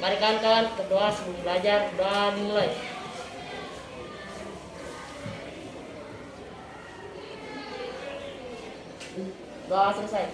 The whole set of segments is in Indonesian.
Mari kawan-kawan berdoa sebelum belajar. Doa dimulai. Doa selesai.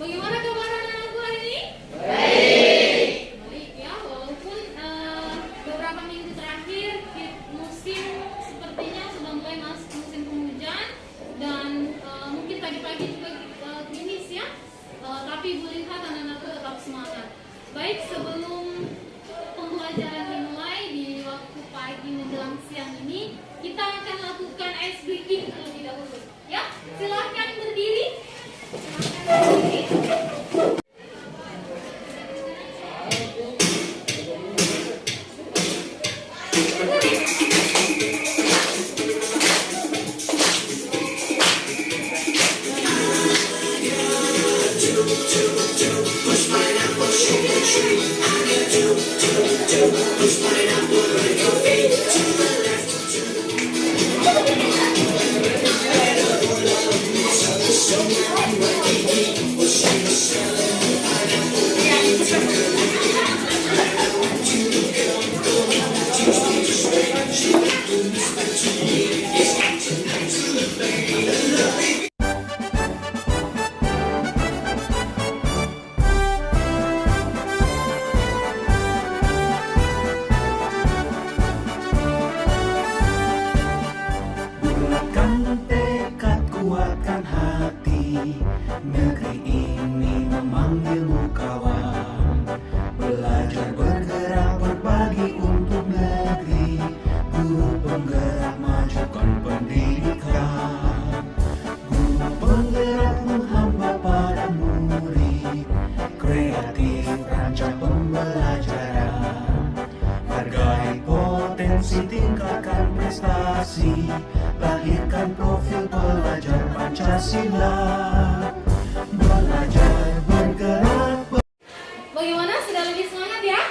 Bagaimana kabar anak-anakku hari ini? Baik ya, walaupun beberapa minggu terakhir musim sepertinya sudah mulai masuk musim penghujan dan mungkin tadi pagi juga gerimis ya, tapi Ibu lihat anak-anakku tetap semangat. Baik, sebelum pembelajaran dimulai di waktu pagi menjelang siang ini, kita akan lakukan ice breaking terlebih dahulu. Ya, silakan berdiri. Negeri ini memanggilmu kawan. Belajar bergerak berbagi untuk negeri. Guru penggerak majukan pendidikan. Guru penggerak menghamba pada murid. Kreatif rancang pembelajaran. Hargai potensi, tingkatkan prestasi. Lahirkan profil pelajar Pancasila. Belajar bergerak. Bagaimana? Sudah lebih semangat ya?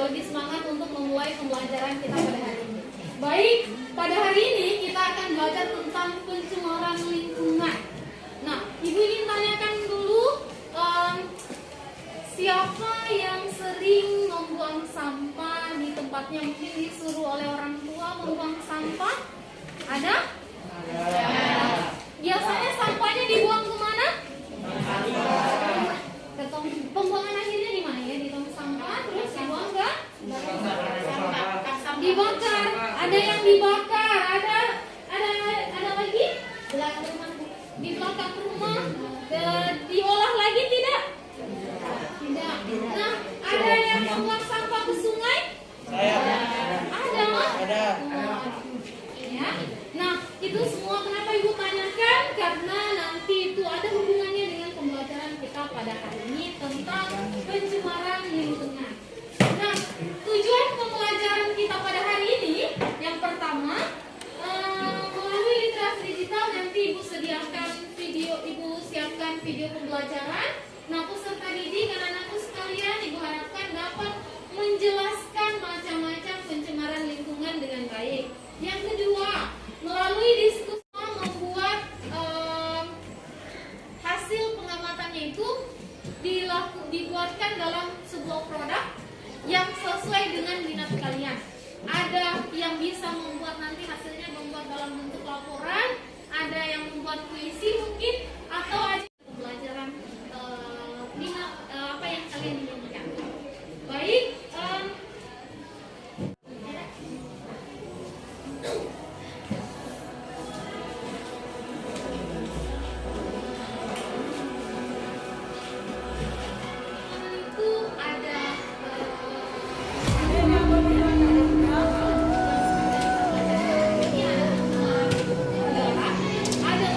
Lebih semangat untuk memulai pembelajaran kita pada hari ini. Baik, pada hari ini kita akan belajar tentang pencemaran lingkungan. Nah, Ibu ingin tanyakan dulu, siapa yang sering membuang sampah di tempatnya, mungkin disuruh oleh orang tua membuang sampah? Ada? Biasanya sampahnya dibuang kemana? Ke tong. Pembuangan akhirnya di mana ya? Di tong sampah, terus dibuang ke? Dibakar. Ada yang dibakar. Ada lagi? Di belakang rumah. Diolah lagi tidak? Tidak. Nah, ada yang membuang sampah ke sungai? Ada. Ya. Nah, itu semua kenapa Ibu tanyakan? Karena nanti itu ada hubungannya dengan pembelajaran kita pada hari ini tentang pencemaran lingkungan. Nah, tujuan pembelajaran kita pada hari ini yang pertama, melalui literasi digital nanti Ibu siapkan video pembelajaran. Nah, peserta didik anak-anakku sekalian, Ibu harapkan dapat menjelaskan macam-macam pencemaran lingkungan dengan baik. Yang kedua, melalui diskusi membuat hasil pengamatannya itu dibuatkan dalam sebuah produk yang sesuai dengan minat kalian. Ada yang bisa membuat nanti hasilnya membuat dalam bentuk laporan, ada yang membuat puisi mungkin, atau ada pembelajaran minat apa yang kalian inginkan. Baik. Ada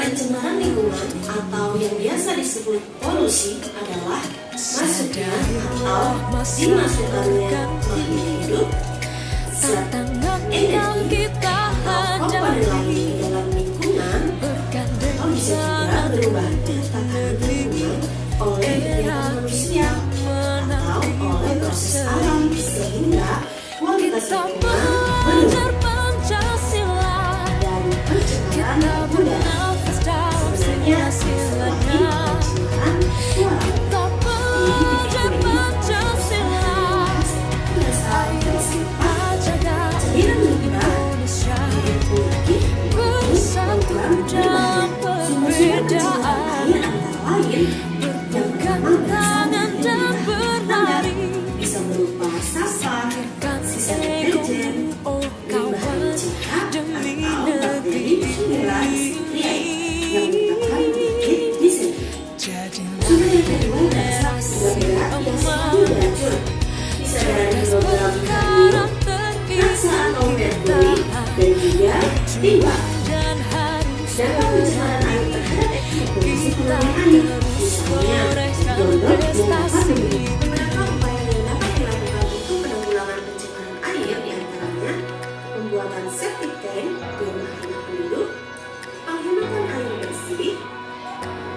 Pencemaran lingkungan atau yang biasa disebut polusi adalah masuknya atau dimasukkannya makhluk hidup, zat, energi, atau komponen lain ke dalam lingkungan, atau bisa juga berubahnya tatanan lingkungan oleh kegiatan manusia atau oleh proses alam sehingga kualitas lingkungan berubah. Dan pencemaran udara sebenarnya seperti pencemaran suara. Bisa berupa sampah, sisa deterjen, limbah cika, atau bakteri sumber yang menyebabkan penyakit di sini. Sumber yang kedua adalah gula merah yang selalu beracun. Bisa dari kilogram kadmium, raksa atau merkuri, dan juga timbal. Dampak pencemaran air terhadap kondisi pengelolaan air, misalnya donor dan pandemi. Beberapa upaya yang dapat dilakukan untuk penanggulangan pencemaran air diantaranya pembuatan septic tank di rumah-rumah penduduk, penghematan air bersih,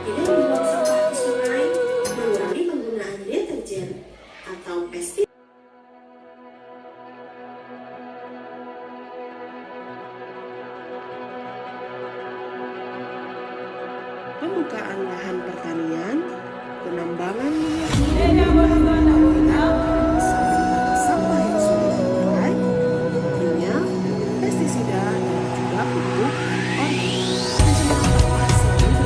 tidak membuang sampah ke sungai, mengurangi penggunaan deterjen atau pestisida. Pembukaan lahan pertanian, penambangan minyak sampah yang sudah terurai, minyak, pestisida, dan juga pupuk organik. Pencemaran air sendiri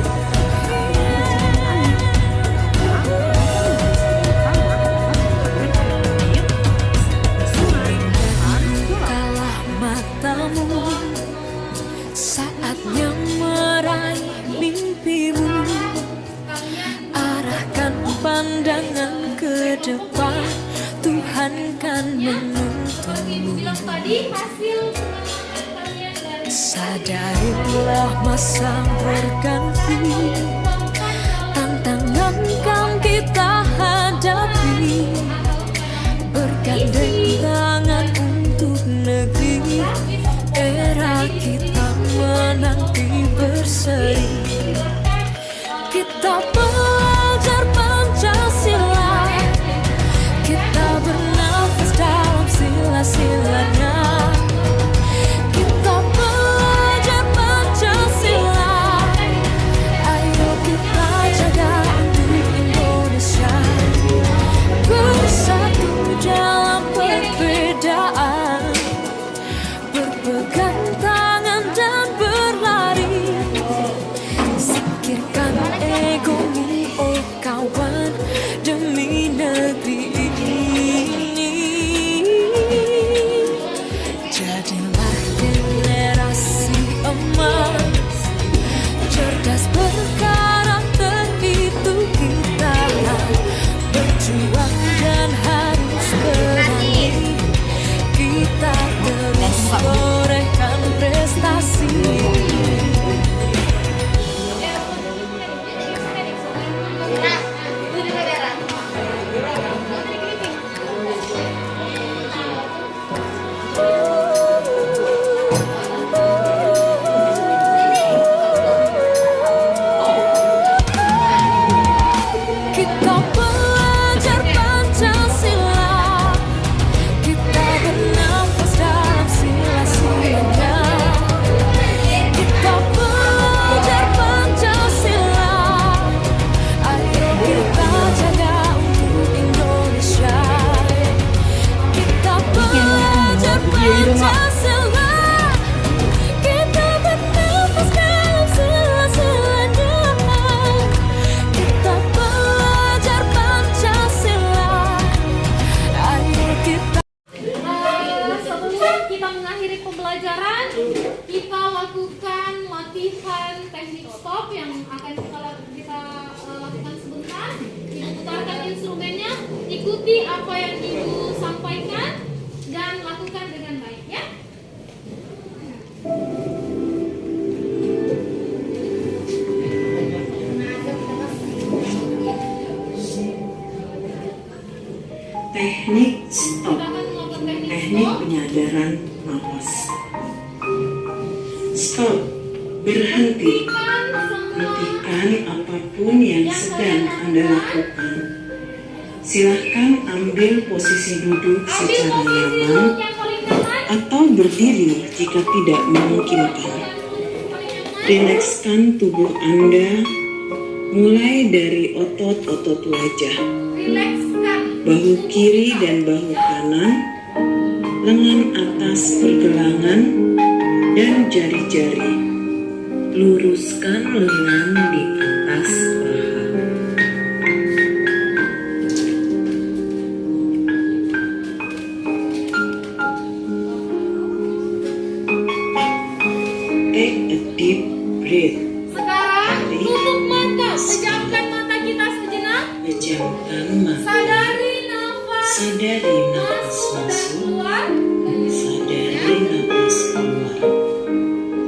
bukalah matamu, saatnya meraih mimpimu. Arahkan pandangan ke depan, Tuhan kan Seperti ibu menuntunmu. bilang tadi, hasil pengamatan kalian dari Sadarilah masa berganti, tantangan kan kita hadapi. Bergandeng tangan untuk negeri, era kita menanti berseri. Kita belajar Pancasila, kita bernafas dalam sila-silanya. Kita belajar Pancasila, ayo kita jaga untuk Indonesia. Bersatu dalam perbedaan, berpegang tangan dan berlari. Singkirkan egomu, oh kawan, demi negeri ini. Jadilah generasi emas, cerdas berkarakter, itu kita. Berjuang dan harus berani, kita terus torehkan prestasi. Kita belajar Pancasila, kita bernafas dalam sila-silanya. Kita belajar Pancasila, ayo kita jaga untuk Indonesia. Kita belajar Pancasila, kita bernafas dalam sila-silanya. Kita belajar Pancasila, ayo kita. Sebelum kita mengakhiri pembelajaran, kita lakukan latihan teknik stop yang akan kita lakukan sebentar. Ibu putarkan instrumennya, ikuti apa yang ibu sampaikan dan lakukan dengan baik ya. Teknik stop, Kita akan melakukan teknik teknik stop. penyadaran nafas. Stop, berhenti. Hentikan apapun yang sedang Anda lakukan. Silahkan ambil posisi duduk Ambil secara posisi nyaman duduk yang paling nyaman. atau berdiri jika tidak memungkinkan. Rilekskan tubuh Anda mulai dari otot-otot wajah, Rilekskan bahu kiri dan bahu kanan, lengan atas pergelangan, dan jari-jari. Luruskan lengan di atas paha. Take a deep breath. Sekarang tutup mata, pejamkan mata kita sejenak. Pejamkan mata. Sadari nafas Sadari nafas masuk dan masuk. keluar. Sadari nafas keluar.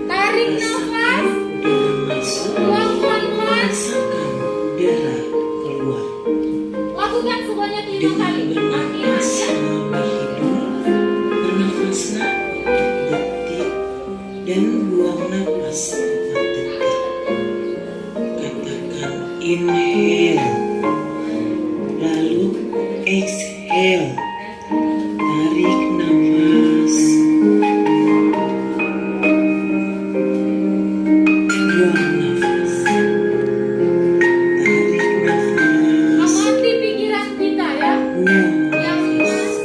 Tarik nafas, Udara masuk. buang pelan-pelan. Rasakan udara keluar. Lakukan sebanyak 5 Dengan kali. bernafas Latihan ya. melalui hidung, bernafaslah 4 detik dan buang nafas 4 detik. Katakan inhale, lalu exhale. Tarik nafas, buang nafas. Tarik nafas, Amati pikiran kita ya, buang.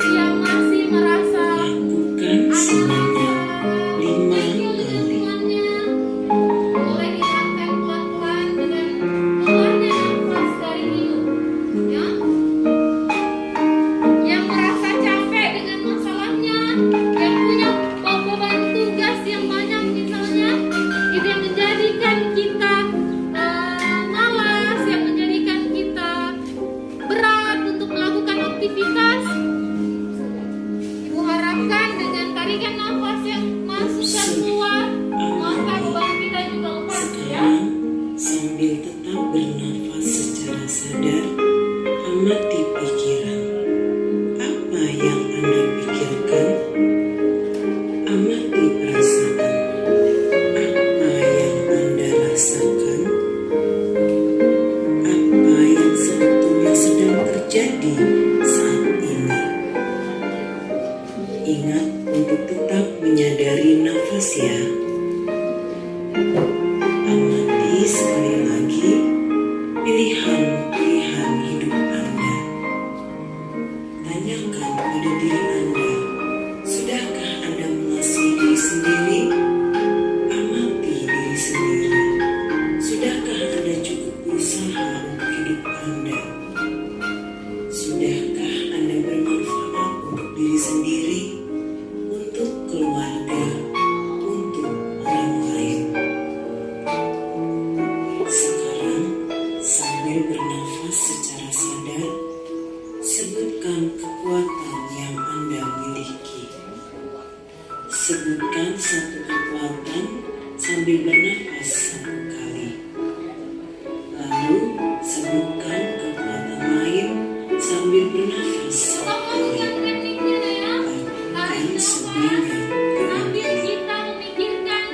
yang masih merasa Lakukan ada sebanyak rasa 5 kecil di kali. lingkungannya. Boleh dihilangkan pelan-pelan dengan keluarnya nafas dari hidung ya. Yang merasa capek dengan masalahnya, yang punya beban tugas yang banyak misalnya, itu yang menjadikan kita malas, yang menjadikan kita berat untuk melakukan aktivitas. Ibu harapkan dengan tarikan nafas yang masuk dan keluar, maka beban kita juga lepas ya. Sekarang, sambil tetap bernafas secara sadar, amati pikiran. Apa yang Anda pikirkan? Amati perasaan. Apa yang Anda rasakan? Apa yang sebetulnya sedang terjadi saat ini? Ingat untuk tetap menyadari nafas ya. Amati sekali lagi pilihan-pilihan hidup Anda. Tanyakan pada diri Anda, sudahkah Anda mengasihi diri sendiri? Amati diri sendiri. Sudahkah Anda cukup berusaha untuk hidup Anda? Sudahkah Anda bermanfaat untuk diri sendiri, untuk keluarga, untuk orang lain? Sekarang, sambil bernafas secara sadar, sebutkan kekuatan yang Anda miliki. Sebutkan satu kekuatan sambil bernafas 1 kali. Lalu, sebutkan kekuatan lain sambil bernafas 1 Kita kali. melakukan tekniknya ya. Tarik Lakukan nafas sebanyak 3 sambil kali. kita memikirkan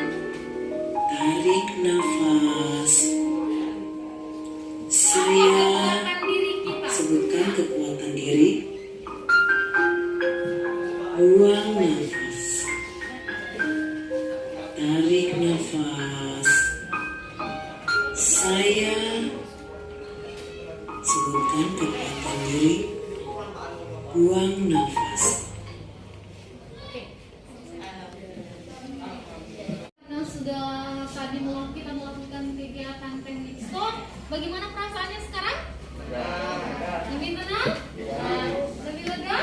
Tarik nafas. apa Saya kekuatan diri kita. sebutkan kekuatan diri. Buang nafas. Tarik nafas. Saya sebutkan kekuatan diri. Buang nafas. Karena sudah tadi kita melakukan kegiatan teknik stop, bagaimana perasaannya sekarang? Lebih tenang? Lebih lega?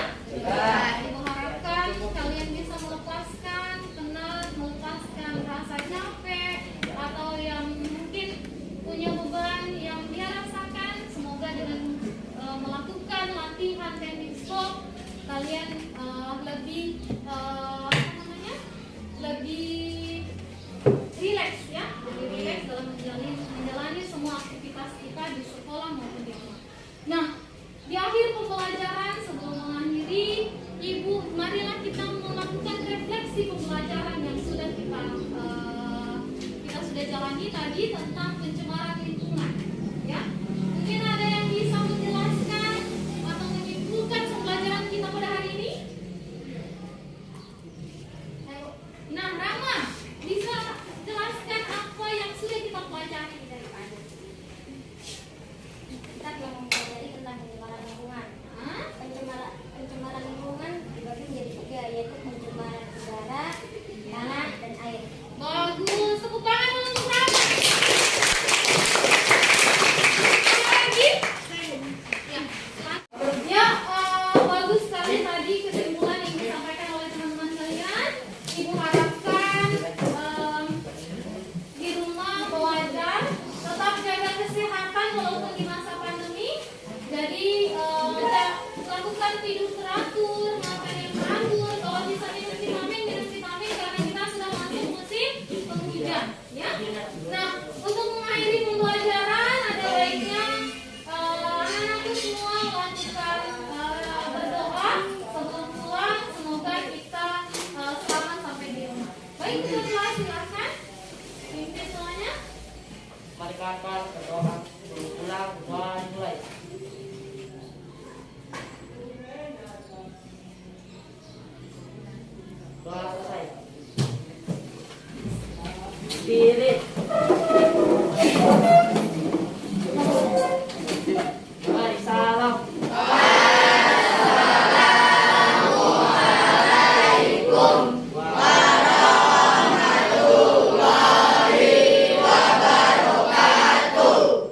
Ibu harapkan kalian bisa melepaskan penat, melepaskan rasa capek atau yang mungkin punya beban yang dia rasakan. Semoga dengan melakukan latihan teknik stop kalian lebih lebih rileks ya, lebih rileks dalam menjalani semua aktivitas kita lagi tentang pencemaran lingkungan. Ya, mungkin ada yang bisa menjelaskan atau menyimpulkan pembelajaran kita pada hari ini? Nah, Rama, bisa jelaskan apa yang sudah kita pelajari dari tadi? Kita telah mempelajari tentang pencemaran lingkungan. Pencemaran lingkungan dibagi menjadi 3, yaitu pencemaran udara, tanah, dan air. Bagus, tepuk tangan untuk Rama. Ada lagi? Ya, bagus sekali tadi kesimpulan yang disampaikan oleh teman-teman kalian. Ibu harapkan di rumah belajar tetap jaga kesehatan walaupun di masa pandemi. Jadi lakukan tidur teratur, makan yang teratur. Kalau bisa minum vitamin karena kita sudah masuk musim penghujan. Ya. Nah, untuk mengakhiri pembelajaran ada baiknya anak-anakku semua lakukan berdoa sebelum pulang. Semoga kita selamat sampai di rumah. Baik, sudah jelas, silakan. Pimpin semuanya. Mari kakak berdoa sebelum pulang. Doa dimulai. Doa selesai. Spirit. Mari salam.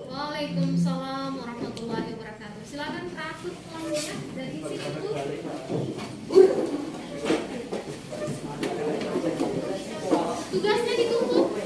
Waalaikumsalam warahmatullahi wabarakatuh. Silakan praktek ulangannya dari sini dulu. Tugasnya ditumpuk.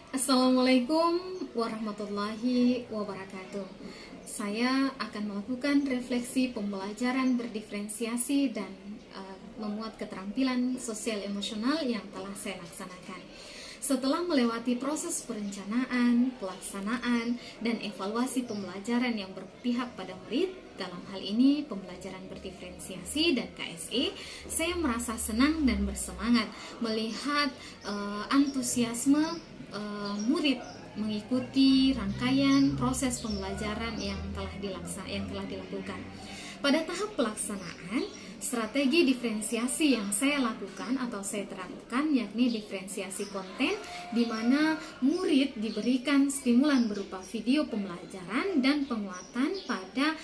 Assalamualaikum warahmatullahi wabarakatuh. Saya akan melakukan refleksi pembelajaran berdiferensiasi dan memuat keterampilan sosial emosional yang telah saya laksanakan. Setelah melewati proses perencanaan, pelaksanaan, dan evaluasi pembelajaran yang berpihak pada murid, dalam hal ini pembelajaran berdiferensiasi dan KSE, saya merasa senang dan bersemangat melihat antusiasme murid mengikuti rangkaian proses pembelajaran yang telah dilakukan. Pada tahap pelaksanaan, strategi diferensiasi yang saya lakukan atau saya terapkan yakni diferensiasi konten, di mana murid diberikan stimulan berupa video pembelajaran dan penguatan pada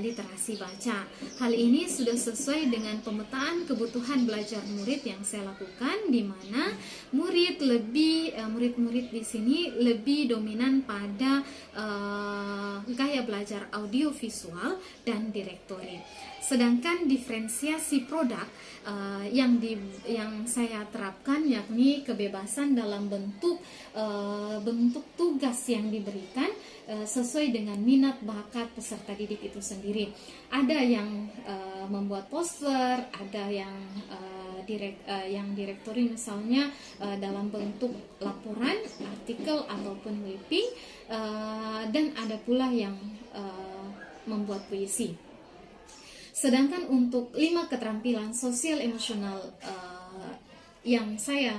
literasi baca. Hal ini sudah sesuai dengan pemetaan kebutuhan belajar murid yang saya lakukan, di mana murid-murid di sini lebih dominan pada gaya belajar audiovisual dan direktori. Sedangkan diferensiasi produk yang saya terapkan yakni kebebasan dalam bentuk tugas yang diberikan sesuai dengan minat bakat peserta didik itu sendiri. Ada yang membuat poster, ada yang direktori misalnya dalam bentuk laporan, artikel ataupun whipping, dan ada pula yang membuat puisi. Sedangkan untuk 5 keterampilan sosial emosional yang saya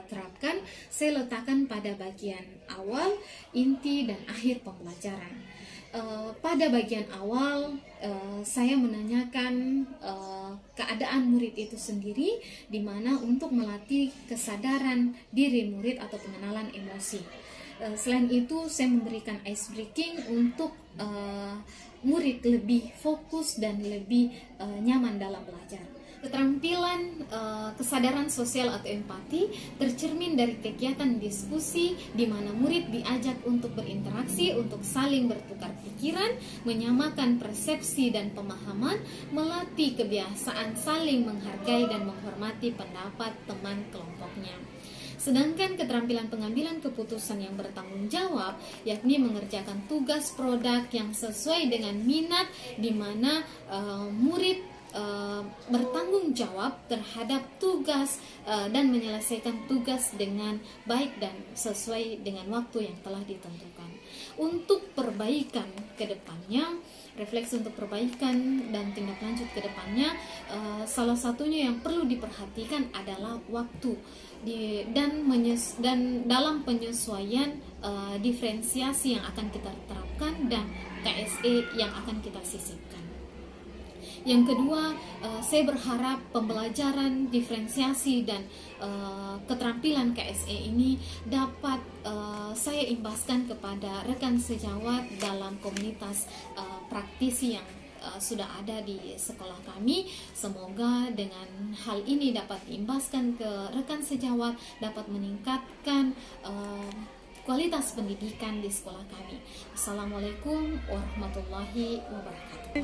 terapkan, saya letakkan pada bagian awal, inti, dan akhir pembelajaran. Pada bagian awal, saya menanyakan keadaan murid itu sendiri, di mana untuk melatih kesadaran diri murid atau pengenalan emosi. Selain itu, saya memberikan ice breaking untuk murid lebih fokus dan lebih nyaman dalam belajar. Keterampilan kesadaran sosial atau empati tercermin dari kegiatan diskusi di mana murid diajak untuk berinteraksi, untuk saling bertukar pikiran, menyamakan persepsi dan pemahaman, melatih kebiasaan saling menghargai dan menghormati pendapat teman kelompoknya. Sedangkan keterampilan pengambilan keputusan yang bertanggung jawab, yakni mengerjakan tugas produk yang sesuai dengan minat, di mana murid bertanggung jawab terhadap tugas dan menyelesaikan tugas dengan baik dan sesuai dengan waktu yang telah ditentukan. Untuk perbaikan ke depannya, refleksi untuk perbaikan dan tindak lanjut ke depannya, salah satunya yang perlu diperhatikan adalah waktu dan dalam penyesuaian diferensiasi yang akan kita terapkan dan KSE yang akan kita sisipkan. Yang kedua, saya berharap pembelajaran diferensiasi dan keterampilan KSE ini dapat saya imbaskan kepada rekan sejawat dalam komunitas praktisi yang sudah ada di sekolah kami. Semoga dengan hal ini dapat diimbaskan ke rekan sejawat, dapat meningkatkan kualitas pendidikan di sekolah kami. Assalamualaikum warahmatullahi wabarakatuh.